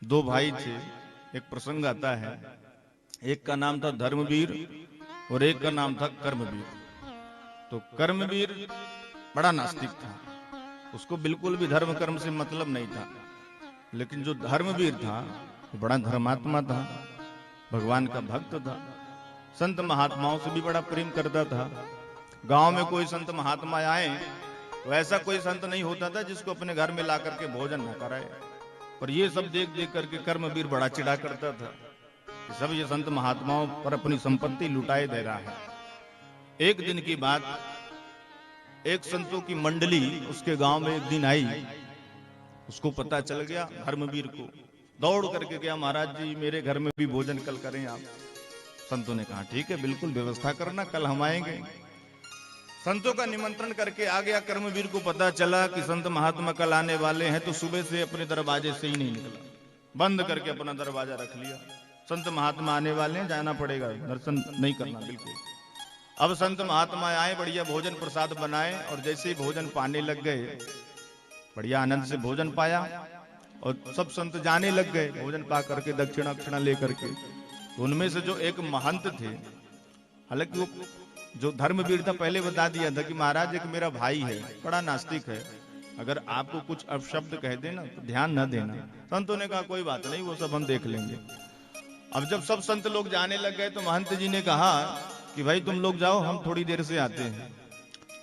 दो भाई थे। एक प्रसंग आता है, एक का नाम था धर्मवीर और एक का नाम था कर्मवीर। तो कर्मवीर बड़ा नास्तिक था, उसको बिल्कुल भी धर्म कर्म से मतलब नहीं था। लेकिन जो धर्मवीर था वो बड़ा धर्मात्मा था, भगवान का भक्त था, संत महात्माओं से भी बड़ा प्रेम करता था। गांव में कोई संत महात्मा आए तो ऐसा कोई संत नहीं होता था जिसको अपने घर में ला करके भोजन न कराए। पर ये सब देख देख करके कर्मवीर बड़ा चिढ़ा करता था कि सब ये संत महात्माओं पर अपनी संपत्ति लुटाए दे रहा है। एक दिन की बात, एक संतों की मंडली उसके गांव में एक दिन आई। उसको पता चल गया, धर्मवीर को दौड़ करके गया, महाराज जी मेरे घर में भी भोजन कल करें आप। संतों ने कहा ठीक है, बिल्कुल व्यवस्था करना, कल हम आएंगे। संतों का निमंत्रण करके आ गया। कर्मवीर को पता चला कि संत महात्मा कल आने वाले हैं, तो सुबह से अपने दरवाजे से ही नहीं निकला, बंद करके अपना दरवाजा रख लिया। संत महात्मा आने वाले हैं, जाना पड़ेगा, दर्शन नहीं करना बिल्कुल। अब संत महात्मा आए, बढ़िया भोजन प्रसाद बनाए, और जैसे ही भोजन पाने लग गए, बढ़िया आनंद से भोजन पाया और सब संत जाने लग गए भोजन पा करके, दक्षिणा लेकर के। तो उनमें से जो एक महंत थे, हालांकि वो जो धर्मवीर था पहले बता दिया था कि महाराज एक मेरा भाई है, बड़ा नास्तिक है, अगर आपको कुछ अपशब्द कह देना तो ध्यान न देना। संतों ने कहा कोई बात नहीं, वो सब हम देख लेंगे। अब जब सब संत लोग जाने लग गए तो महंत जी ने कहा कि भाई तुम लोग जाओ, हम थोड़ी देर से आते हैं।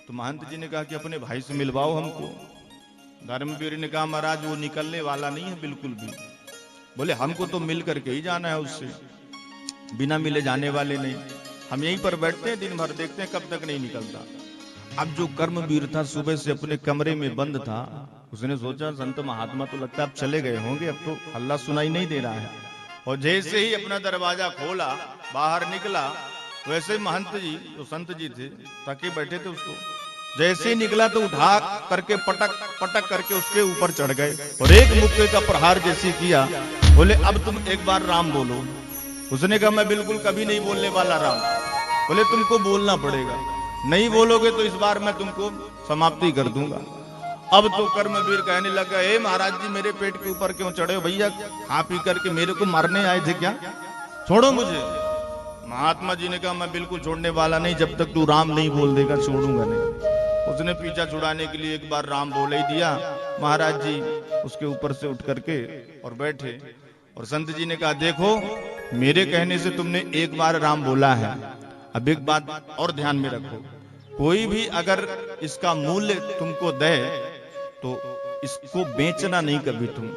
तो महंत जी ने कहा कि अपने भाई से मिलवाओ हमको। धर्मवीर ने कहा महाराज वो निकलने वाला नहीं है बिल्कुल भी। बोले हमको तो मिल करके ही जाना है उससे, बिना मिले जाने वाले नहीं। हम यहीं पर बैठते हैं दिन भर, देखते हैं कब तक नहीं निकलता। अब जो कर्मवीर था सुबह से अपने कमरे में बंद था, उसने सोचा संत महात्मा तो लगता है अब चले गए होंगे, अब तो हल्ला सुनाई नहीं दे रहा है। और जैसे ही अपना दरवाजा खोला, बाहर निकला, वैसे महंत जी जो संत जी थे ताके बैठे थे, उसको जैसे ही निकला तो उठा करके पटक पटक करके उसके ऊपर चढ़ गए और एक मुक्के का प्रहार जैसे किया। बोले अब तुम एक बार राम बोलो। उसने कहा मैं बिल्कुल कभी नहीं बोलने वाला राम। बोले तुमको बोलना पड़ेगा, नहीं बोलोगे तो इस बार मैं तुमको समाप्ति कर दूंगा। अब तो कर्मवीर कहने लगा, हे महाराज जी मेरे पेट के ऊपर क्यों चढ़े हो भैया, खा पी करके मेरे को मारने आए थे क्या, छोड़ो मुझे। महात्मा जी ने कहा मैं बिल्कुल छोड़ने वाला नहीं, जब तक तू राम नहीं बोल देगा छोड़ूंगा नहीं। उसने पीछा छुड़ाने के लिए एक बार राम बोल ही दिया। महाराज जी उसके ऊपर से उठ करके और बैठे, और संत जी ने कहा देखो मेरे कहने से तुमने एक बार राम बोला है, अब एक बात और ध्यान में रखो, कोई भी अगर इसका मूल्य तुमको दे तो इसको बेचना नहीं कभी तुम,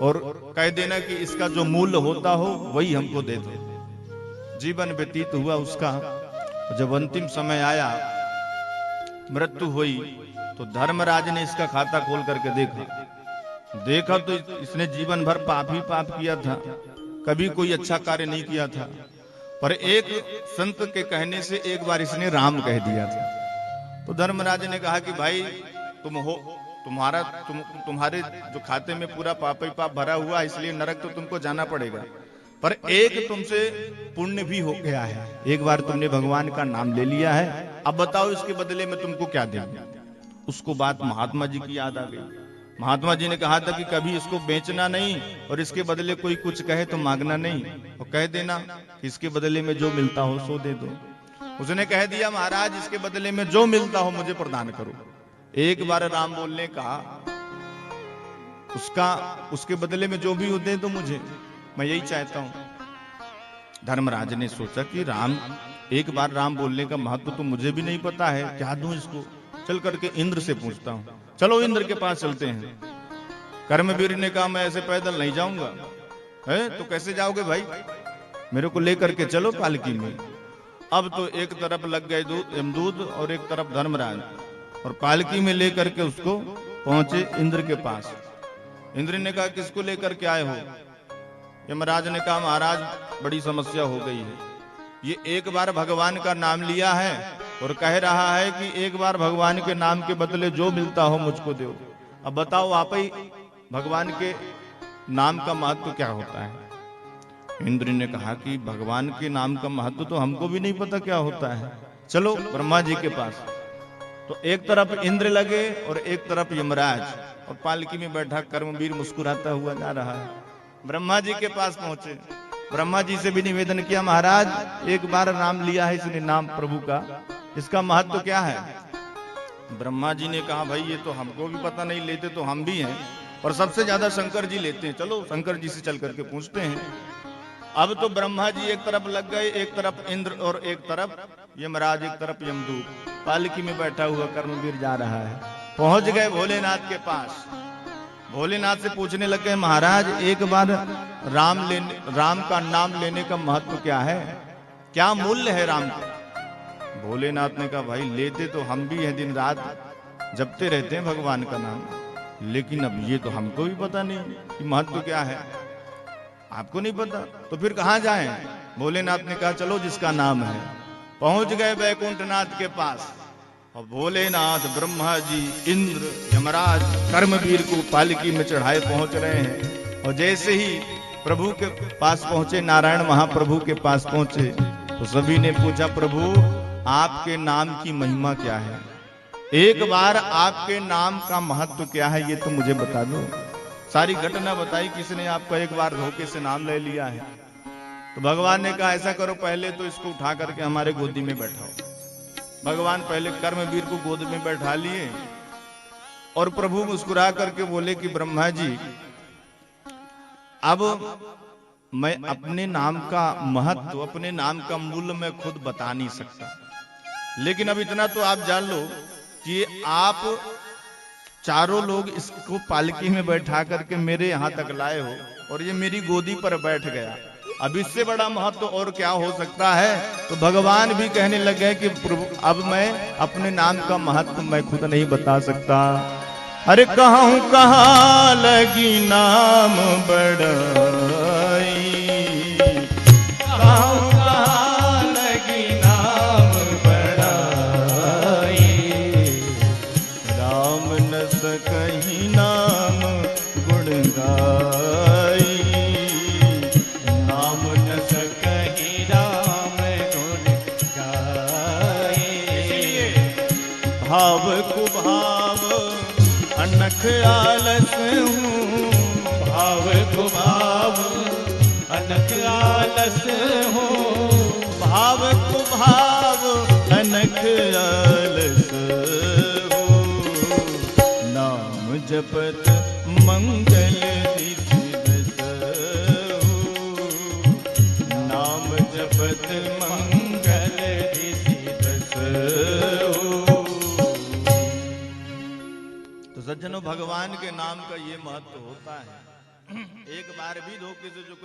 और कह देना कि इसका जो मूल्य होता हो वही हमको दे दो। जीवन व्यतीत हुआ उसका, जब अंतिम समय आया, मृत्यु हुई, तो धर्मराज ने इसका खाता खोल करके देखा तो इसने जीवन भर पाप ही पाप किया था, कभी कोई अच्छा कार्य नहीं किया था। पर एक संत के कहने से एक बार इसने राम कह दिया था। तो धर्मराज ने कहा कि भाई तुम हो, तुम्हारे जो खाते में पूरा पाप ही पाप भरा हुआ, इसलिए नरक तो तुमको जाना पड़ेगा, पर एक तुमसे पुण्य भी हो गया है, एक बार तुमने भगवान का नाम ले लिया है, अब बताओ इसके बदले में तुमको क्या देंगे। उसको बात महात्मा जी की याद आ गई। महात्मा जी ने कहा था कि कभी इसको बेचना नहीं, और इसके बदले कोई कुछ कहे तो मांगना नहीं, और कह देना कि इसके बदले में जो मिलता हो सो दे दो। उसने कह दिया महाराज इसके बदले में जो मिलता हो मुझे प्रदान करो। एक बार राम बोलने का, उसके बदले में जो भी हो दे दो मुझे, मैं यही चाहता हूं। धर्मराज ने सोचा कि राम, एक बार राम बोलने का महत्व तो मुझे भी नहीं पता है, क्या दूं इसको, चल करके इंद्र से पूछता हूं। चलो इंद्र के पास चलते हैं। कर्मवीर ने कहा मैं ऐसे पैदल नहीं जाऊंगा। है तो कैसे जाओगे भाई, मेरे को लेकर के चलो पालकी में। अब तो एक तरफ लग गए यमदूत और एक तरफ धर्मराज, और पालकी में लेकर के उसको पहुंचे इंद्र के पास। इंद्र ने कहा किसको लेकर के आए हो। यमराज ने कहा महाराज बड़ी समस्या हो गई है, ये एक बार भगवान का नाम लिया है और कह रहा है कि एक बार भगवान के नाम के बदले जो मिलता हो मुझको दो। अब बताओ आप ही भगवान के नाम का महत्व क्या होता है। इंद्र ने कहा कि भगवान के नाम का महत्व तो हमको भी नहीं पता क्या होता है, चलो ब्रह्मा जी के पास। तो एक तरफ इंद्र लगे और एक तरफ यमराज, और पालकी में बैठा कर्मवीर मुस्कुराता हुआ जा रहा है। ब्रह्मा जी के पास पहुंचे, ब्रह्मा जी से भी निवेदन किया, महाराज एक बार नाम लिया है इसने, नाम प्रभु का, इसका महत्व क्या है? ब्रह्मा जी ने कहा, भाई ये तो हमको भी पता नहीं, लेते तो हम भी हैं, और सबसे ज्यादा शंकर जी लेते हैं, चलो शंकर जी से चल करके पूछते हैं। अब तो ब्रह्मा जी एक तरफ लग गए, एक तरफ इंद्र और एक तरफ यमराज, एक तरफ यमदूत, पालकी में बैठा हुआ कर्मवीर जा रहा है। पहुंच गए भोलेनाथ के पास, भोलेनाथ से पूछने लग गए, महाराज एक बार राम का नाम लेने का महत्व क्या है, क्या मूल्य है राम का? भोलेनाथ ने कहा, भाई लेते तो हम भी हैं, दिन रात जपते रहते हैं भगवान का नाम, लेकिन अब ये तो हमको भी पता नहीं कि महत्व क्या है, आपको नहीं पता, तो फिर कहां जाएं? भोलेनाथ ने कहा, चलो जिसका नाम है। पहुंच गए वैकुंठनाथ के पास, और भोलेनाथ, ब्रह्मा जी, इंद्र, यमराज, कर्मवीर को पालकी में चढ़ाए पहुंच रहे हैं। और जैसे ही प्रभु के पास पहुंचे, नारायण महाप्रभु के पास पहुंचे, तो सभी ने पूछा, प्रभु आपके नाम की महिमा क्या है, एक बार आपके नाम का महत्व क्या है, ये तो मुझे बता दो। सारी घटना बताई, किसने आपका एक बार धोखे से नाम ले लिया है। तो भगवान ने कहा, ऐसा करो, पहले तो इसको उठा करके हमारे गोदी में बैठाओ। भगवान पहले कर्मवीर को गोद में बैठा लिए, और प्रभु मुस्कुरा करके बोले कि ब्रह्मा जी, अब मैं अपने नाम का महत्व, अपने नाम का मूल्य मैं खुद बता नहीं सकता, लेकिन अब इतना तो आप जान लो कि आप चारों लोग इसको पालकी में बैठा करके मेरे यहाँ तक लाए हो, और ये मेरी गोदी पर बैठ गया, अब इससे बड़ा महत्व और क्या हो सकता है? तो भगवान भी कहने लगे कि प्रभु अब मैं अपने नाम का महत्व मैं खुद नहीं बता सकता। अरे कहूं कहाँ लगी नाम बड़ाई, कहूं कहाँ लगी नाम बड़ाई, राम न सकहि नाम गुण गाई, नाम न सकहि राम गुण गाई। भाव कुभाव अनख आलस हूँ, भाव कुभाव अनख आलस हूँ, भाव कुभाव अनख आलस हूँ, नाम जपत मंगल दिस हूँ, नाम जपत मंगल दिस हूँ। तो सज्जनों, भगवान के नाम का ये महत्व होता है। एक बार भी धोखे से जो कोई